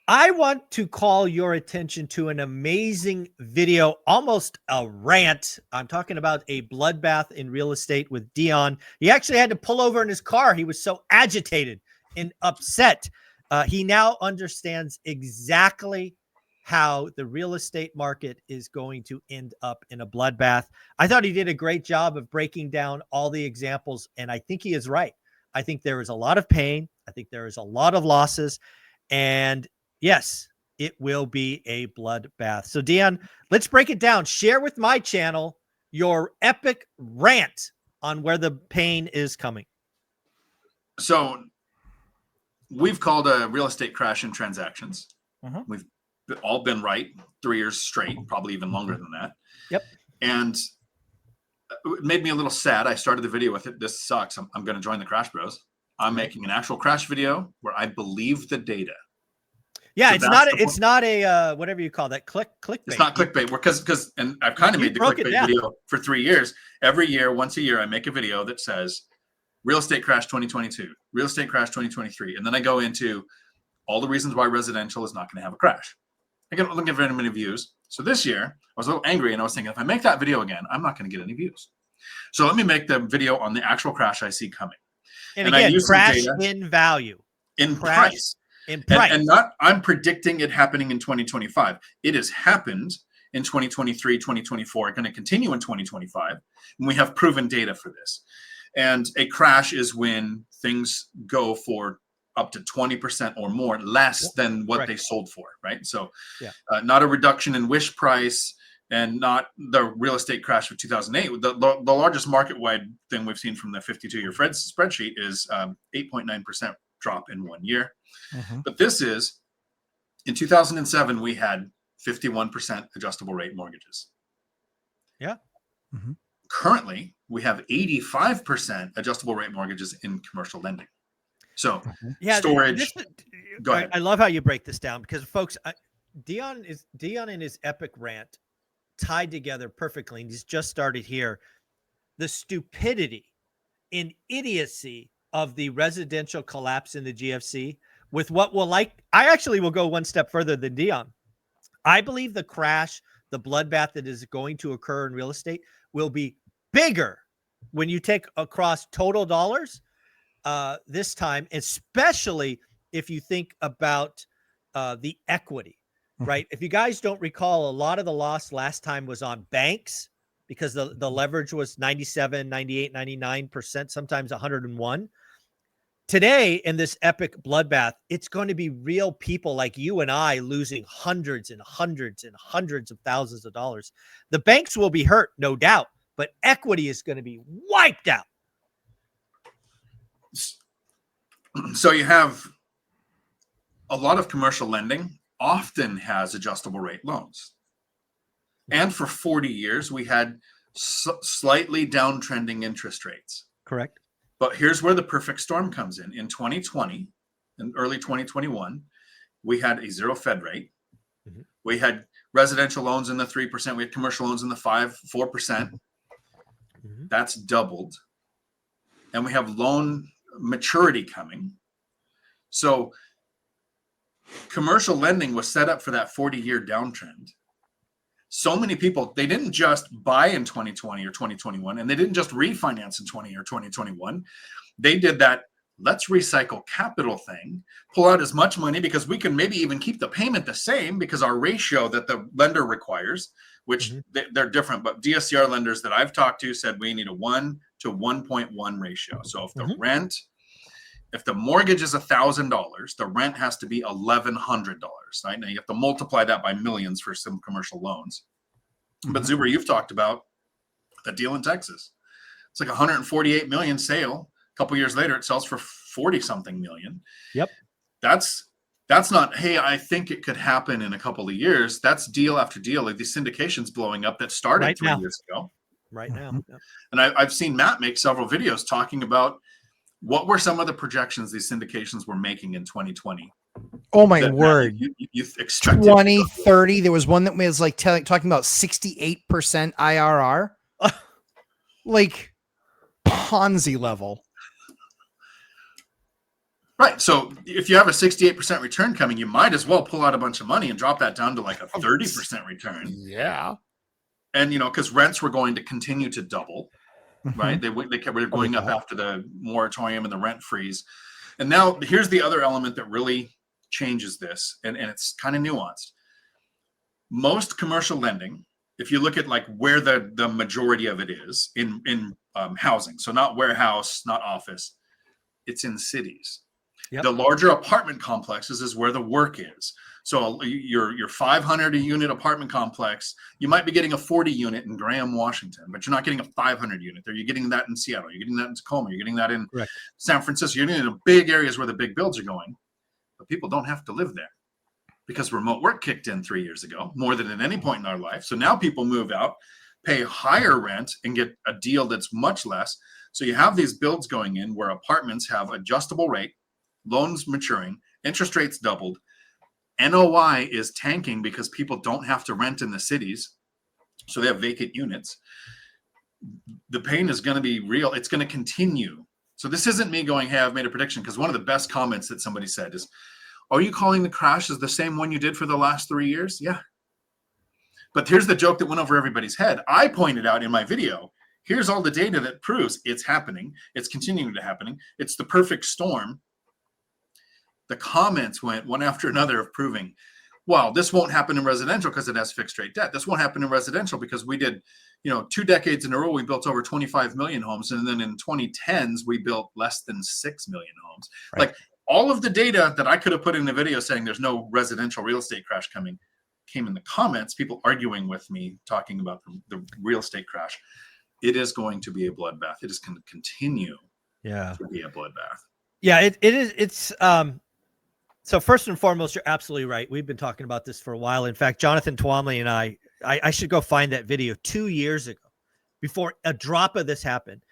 I want to call your attention to an amazing video, almost a rant. I'm talking about a bloodbath in real estate with Dion. He actually had to pull over in his car. He was so agitated and upset. He now understands exactly how the real estate market is going to end up in a bloodbath. I thought he did a great job of breaking down all the examples, and I think he is right. I think there is a lot of pain. I think there is a lot of losses. And yes, it will be a bloodbath. So, Dion, let's break it down. Share with my channel your epic rant on where the pain is coming. So, we've called a real estate crash in transactions. We've all been right 3 years straight, probably even longer than that. Yep. And it made me a little sad. I started the video with it. This sucks. I'm going to join the Crash Bros. I'm making an actual crash video where I believe the data. Yeah, so it's not a whatever you call that clickbait. It's not clickbait because and I've kind of made the clickbait video for 3 years. Every year, once a year, I make a video that says real estate crash 2022, real estate crash 2023, and then I go into all the reasons why residential is not going to have a crash. I don't get very many views. So this year, I was a little angry and I was thinking, if I make that video again, I'm not going to get any views. So let me make the video on the actual crash I see coming. And again, I use crash in value, in price. And not, I'm predicting it happening in 2025. It has happened in 2023, 2024. It's going to continue in 2025. And we have proven data for this. And a crash is when things go for up to 20% or more less than what they sold for, right? So not a reduction in wish price and not the real estate crash of 2008. The largest market-wide thing we've seen from the 52-year spreadsheet is 8.9% drop in 1 year. But this is, in 2007, we had 51% adjustable rate mortgages. Yeah. Currently, we have 85% adjustable rate mortgages in commercial lending. So storage. Go ahead. I love how you break this down because, folks, Dion in his epic rant tied together perfectly, and he's just started here. The stupidity and idiocy of the residential collapse in the GFC with what I actually will go one step further than Dion. I believe the crash, the bloodbath that is going to occur in real estate will be bigger when you take across total dollars this time, especially if you think about the equity, right? If you guys don't recall, a lot of the loss last time was on banks because the leverage was 97, 98, 99%, sometimes 101. Today, in this epic bloodbath, it's going to be real people like you and I losing hundreds and hundreds and hundreds of thousands of dollars. The banks will be hurt, no doubt, but equity is going to be wiped out. So you have a lot of commercial lending often has adjustable rate loans. And for 40 years, we had slightly downtrending interest rates. Correct. But here's where the perfect storm comes in. In 2020 and early 2021, we had a zero Fed rate. We had residential loans in the 3%. We had commercial loans in the 4%. That's doubled. And we have loan maturity coming. So commercial lending was set up for that 40-year downtrend. So many people, they didn't just buy in 2020 or 2021, and they didn't just refinance in 20 or 2021. They did that let's recycle capital thing, pull out as much money because we can maybe even keep the payment the same because our ratio that the lender requires, which they're different, but DSCR lenders that I've talked to said we need a 1 to 1.1 ratio. So if the if the mortgage is $1,000, the rent has to be $1,100, right? Now you have to multiply that by millions for some commercial loans. But Zuber, you've talked about the deal in Texas. It's like 148 million sale. A couple years later, it sells for 40 something million. Yep. That's not, hey, I think it could happen in a couple of years. That's deal after deal, like these syndications blowing up that started 3 years ago. Right now. And I've seen Matt make several videos talking about what were some of the projections these syndications were making in 2020. Oh my word. You expected 20, 30. There was one that was like talking about 68% IRR. Like Ponzi level. Right. So if you have a 68% return coming, you might as well pull out a bunch of money and drop that down to like a 30% return. Yeah. And, because rents were going to continue to double, right? Mhm. They kept going up after the moratorium and the rent freeze. And now here's the other element that really changes this. And it's kind of nuanced. Most commercial lending, if you look at like where the majority of it is in housing, so not warehouse, not office, it's in cities. Yep. The larger apartment complexes is where the work is. So your 500 unit apartment complex, you might be getting a 40 unit in Graham, Washington, but you're not getting a 500 unit there. You're getting that in Seattle. You're getting that in Tacoma. You're getting that in Correct. San Francisco. You're getting in the big areas where the big builds are going, but people don't have to live there because remote work kicked in 3 years ago, more than at any point in our life. So now people move out, pay higher rent, and get a deal that's much less. So you have these builds going in where apartments have adjustable rate, loans maturing, interest rates doubled, NOI is tanking because people don't have to rent in the cities. So they have vacant units. The pain is going to be real. It's going to continue. So this isn't me going, hey, I've made a prediction, because one of the best comments that somebody said is, are you calling the crash as the same one you did for the last 3 years? Yeah. But here's the joke that went over everybody's head. I pointed out in my video, here's all the data that proves it's happening. It's continuing to happen. It's the perfect storm. The comments went one after another of proving, well, this won't happen in residential because it has fixed rate debt. This won't happen in residential because we did, 2 decades in a row, we built over 25 million homes. And then in 2010s, we built less than 6 million homes. Right. Like all of the data that I could have put in the video saying there's no residential real estate crash coming came in the comments, people arguing with me, talking about the real estate crash. It is going to be a bloodbath. It is going to continue to be a bloodbath. Yeah, it is. It's so first and foremost, you're absolutely right. We've been talking about this for a while. In fact, Jonathan Twomley and I should go find that video 2 years ago, before a drop of this happened.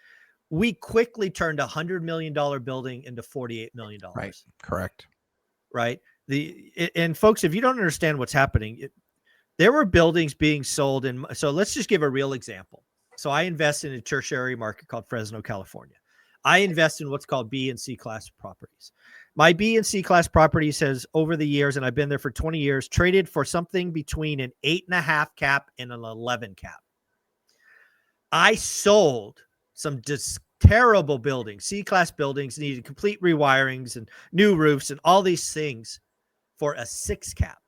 We quickly turned a $100 million building into $48 million. Right. Correct. Right. And folks, if you don't understand what's happening, there were buildings being sold. So let's just give a real example. So I invest in a tertiary market called Fresno, California. I invest in what's called B and C class properties. My B and C class properties has, over the years, and I've been there for 20 years, traded for something between an 8.5 cap and an 11 cap. I sold some terrible buildings, C-class buildings, needed complete rewirings and new roofs and all these things for a 6 cap.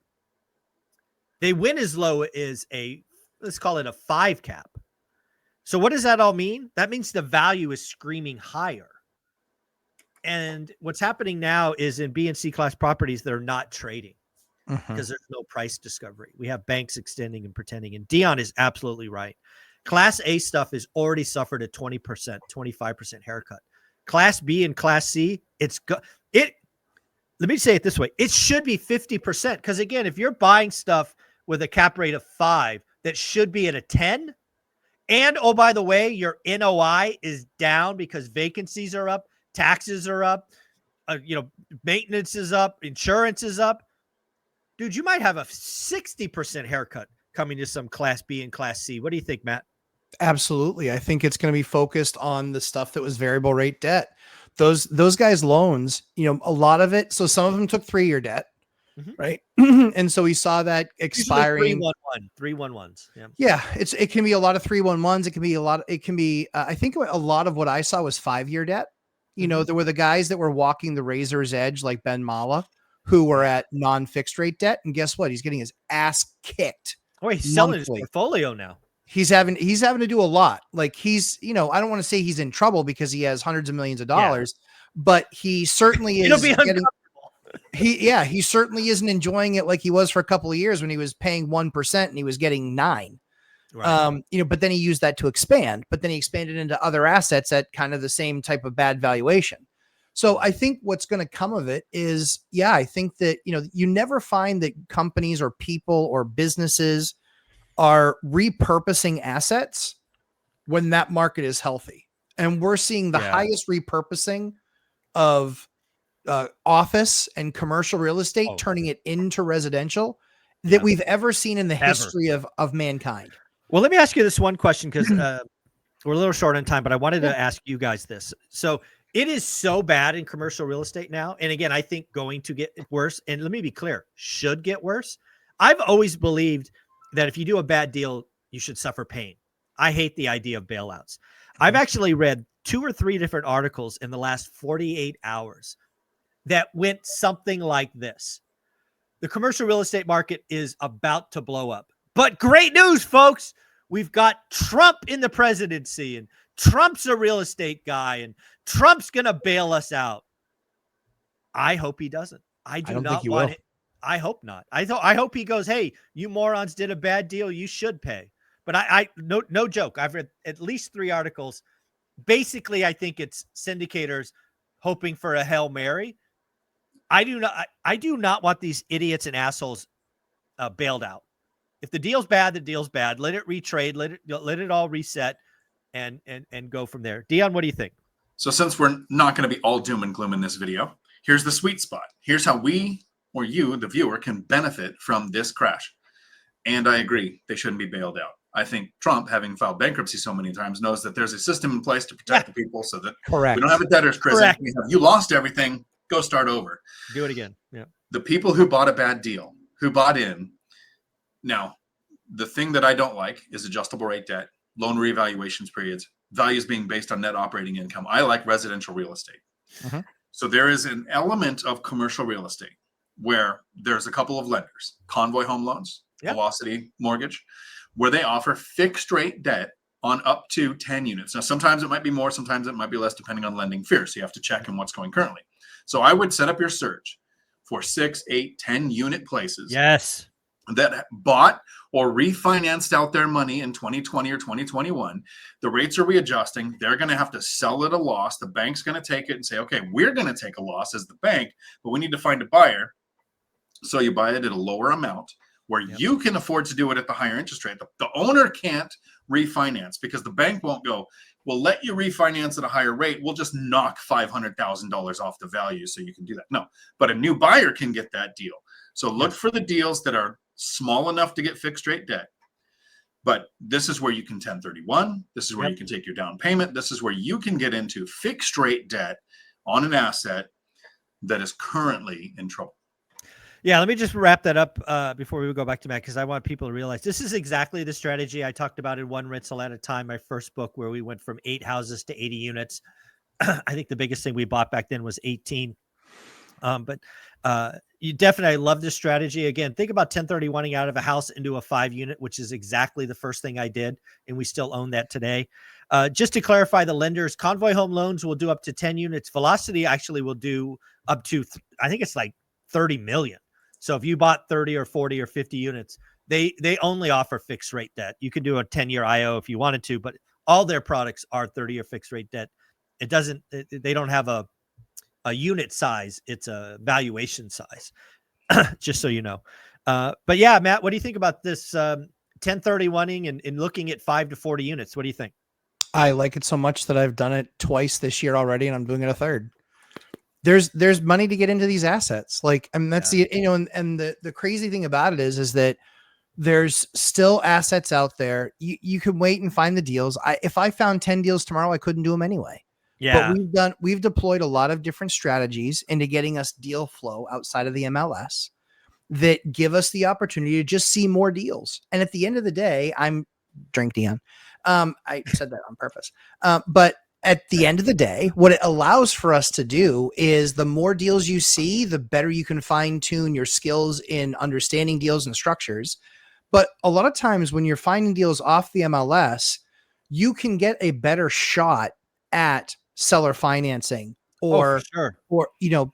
They went as low as let's call it a 5 cap. So what does that all mean? That means the value is screaming higher. And what's happening now is in B and C class properties, they're not trading because there's no price discovery. We have banks extending and pretending. And Dion is absolutely right. Class A stuff has already suffered a 20%, 25% haircut. Class B and Class C, let me say it this way. It should be 50%. Because again, if you're buying stuff with a cap rate of 5 that should be at a 10, and oh, by the way, your NOI is down because vacancies are up, taxes are up, maintenance is up, insurance is up. Dude, you might have a 60% haircut coming to some Class B and Class C. What do you think, Matt? Absolutely. I think it's going to be focused on the stuff that was variable rate debt. Those guys' loans, a lot of it. So some of them took 3-year debt, right? And so we saw that expiring. 311s. Yeah. Yeah. It can be a lot of 311s. I think a lot of what I saw was 5-year debt. There were the guys that were walking the razor's edge, like Ben Mala, who were at non-fixed rate debt. And guess what? He's getting his ass kicked. Oh, he's selling his portfolio now. He's having to do a lot. Like I don't want to say he's in trouble because he has hundreds of millions of dollars, but he certainly is. He certainly isn't enjoying it like he was for a couple of years when he was paying 1% and he was getting 9%. Right. But then he used that to expand, but then he expanded into other assets at kind of the same type of bad valuation. So I think what's going to come of it is, I think that, you never find that companies or people or businesses are repurposing assets when that market is healthy. And we're seeing the highest repurposing of office and commercial real estate, turning it into residential that we've ever seen in the history of mankind. Well, let me ask you this one question, because we're a little short on time, but I wanted to ask you guys this. So It is so bad in commercial real estate now. And again, I think going to get worse. And let me be clear, should get worse. I've always believed that if you do a bad deal, you should suffer pain. I hate the idea of bailouts. I've actually read 2 or 3 different articles in the last 48 hours that went something like this. The commercial real estate market is about to blow up. But great news, folks. We've got Trump in the presidency, and Trump's a real estate guy, and Trump's going to bail us out. I hope he doesn't. I don't not want it. I hope not. I hope he goes, hey, you morons did a bad deal. You should pay. But no joke. I've read at least 3 articles. Basically, I think it's syndicators hoping for a Hail Mary. I do not want these idiots and assholes bailed out. If the deal's bad, the deal's bad. Let it retrade. Let it all reset and go from there. Dion, what do you think? So since we're not going to be all doom and gloom in this video, here's the sweet spot. Here's how we, or you, the viewer, can benefit from this crash. And I agree, they shouldn't be bailed out. I think Trump, having filed bankruptcy so many times, knows that there's a system in place to protect the people so that we don't have a debtor's prison. We have, you lost everything, go start over. Do it again. Yeah. The people who bought a bad deal, who bought in. Now, the thing that I don't like is adjustable rate debt, loan reevaluations periods, values being based on net operating income. I like residential real estate. So there is an element of commercial real estate where there's a couple of lenders, Convoy Home Loans, Velocity Mortgage, where they offer fixed rate debt on up to 10 units. Now, sometimes it might be more, sometimes it might be less, depending on lending fear. So you have to check in what's going currently. So I would set up your search for 6, 8, 10 unit places. Yes. That bought or refinanced out their money in 2020 or 2021. The rates are readjusting. They're going to have to sell at a loss. The bank's going to take it and say, okay, we're going to take a loss as the bank, but we need to find a buyer. So you buy it at a lower amount where you can afford to do it at the higher interest rate. The owner can't refinance because the bank won't go, we'll let you refinance at a higher rate. We'll just knock $500,000 off the value so you can do that. No, but a new buyer can get that deal. So look for the deals that are small enough to get fixed rate debt. But this is where you can 1031. This is where you can take your down payment. This is where you can get into fixed rate debt on an asset that is currently in trouble. Yeah, let me just wrap that up before we go back to Matt, because I want people to realize this is exactly the strategy I talked about in One Rental at a Time, my first book, where we went from 8 houses to 80 units. I think the biggest thing we bought back then was 18. But you definitely, I love this strategy. Again, think about 1031ing out of a house into a 5-unit, which is exactly the first thing I did. And we still own that today. Just to clarify, the lenders, Convoy Home Loans will do up to 10 units. Velocity actually will do up to, I think it's like 30 million. So if you bought 30 or 40 or 50 units, they only offer fixed rate debt. You can do a 10-year IO if you wanted to, but all their products are 30-year fixed rate debt. They don't have a unit size. It's a valuation size, just so you know. But yeah, Matt, what do you think about this 1031ing and looking at 5 to 40 units? What do you think? I like it so much that I've done it twice this year already, and I'm doing it a third. There's money to get into these assets. Like, I mean, that's the crazy thing about it is that there's still assets out there. You can wait and find the deals. If I found 10 deals tomorrow, I couldn't do them anyway. Yeah. But we've deployed a lot of different strategies into getting us deal flow outside of the MLS that give us the opportunity to just see more deals. And at the end of the day, drink Dion. I said that on purpose. But at the end of the day, what it allows for us to do is the more deals you see, the better you can fine tune your skills in understanding deals and structures. But a lot of times when you're finding deals off the MLS, you can get a better shot at seller financing or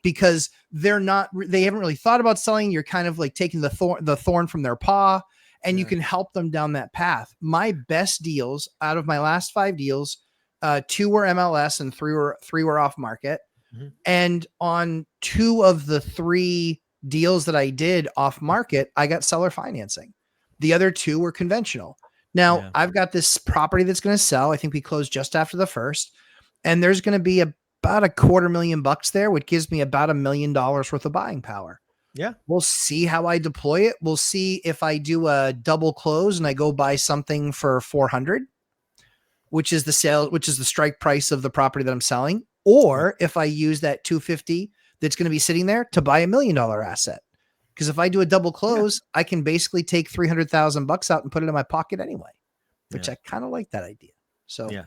because they haven't really thought about selling. You're kind of like taking the thorn from their paw, and you can help them down that path. My best deals out of my last 5 deals, 2 were MLS and 3 were off market. Mm-hmm. And on 2 of the 3 deals that I did off market, I got seller financing. The other 2 were conventional. Now I've got this property that's going to sell. I think we closed just after the first, and there's going to be about $250,000 there, which gives me about $1 million worth of buying power. Yeah. We'll see how I deploy it. We'll see if I do a double close and I go buy something for 400, which is the strike price of the property that I'm selling. or if I use that 250 that's going to be sitting there to buy $1 million asset. Because if I do a double close, I can basically take $300,000 out and put it in my pocket anyway, which I kind of like that idea. So yeah.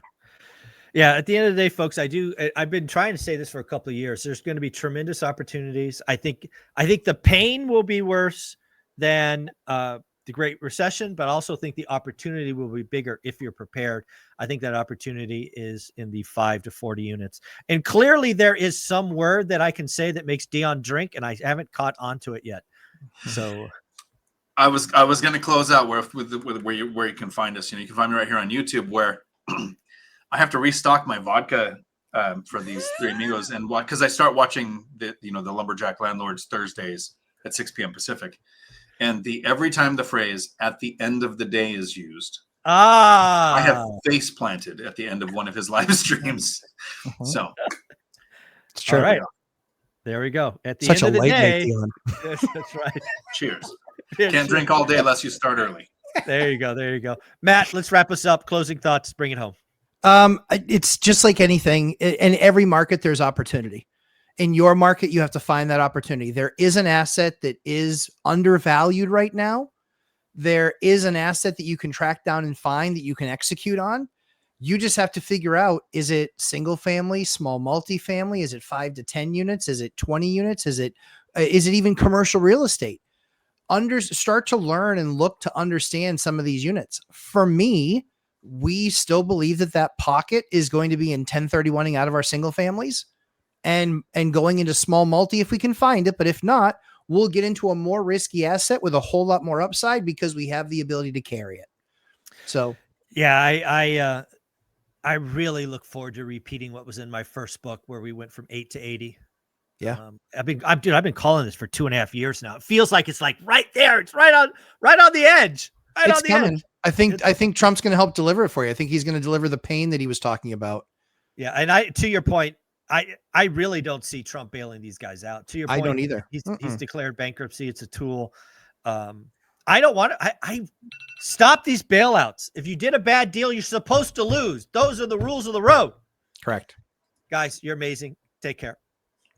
At the end of the day, folks, I've been trying to say this for a couple of years. There's going to be tremendous opportunities. I think the pain will be worse than the Great Recession, but I also think the opportunity will be bigger if you're prepared. I think that opportunity is in the 5 to 40 units. And clearly there is some word that I can say that makes Dion drink, and I haven't caught onto it yet. So I was going to close out where you can find us. You can find me right here on YouTube, where I have to restock my vodka for these Three Amigos, and because I start watching the Lumberjack Landlords Thursdays at 6 p.m. Pacific, and every time the phrase "at the end of the day" is used, I have face planted at the end of one of his live streams. So it's true. All right. There we go. At the Such end of the day, that's right. Cheers. Can't drink all day unless you start early. There you go. There you go. Matt, let's wrap us up. Closing thoughts. Bring it home. It's just like anything. In every market, there's opportunity. In your market, you have to find that opportunity. There is an asset that is undervalued right now. There is an asset that you can track down and find that you can execute on. You just have to figure out, is it single family, small multifamily? Is it 5 to 10 units? Is it 20 units? Is it even commercial real estate? Start to learn and look to understand some of these units. For me, we still believe that pocket is going to be in 1031ing out of our single families and going into small multi if we can find it. But if not, we'll get into a more risky asset with a whole lot more upside because we have the ability to carry it. So yeah, I really look forward to repeating what was in my first book, where we went from 8 to 80. Yeah. I've been calling this for 2.5 years now. It feels like it's like right there. It's right on the edge. It's coming. I think Trump's going to help deliver it for you. I think he's going to deliver the pain that he was talking about. Yeah. And to your point, I really don't see Trump bailing these guys out. To your point, I don't either. He's declared bankruptcy. It's a tool. I don't want to. I stop these bailouts. If you did a bad deal, you're supposed to lose. Those are the rules of the road. Correct. Guys, you're amazing. Take care.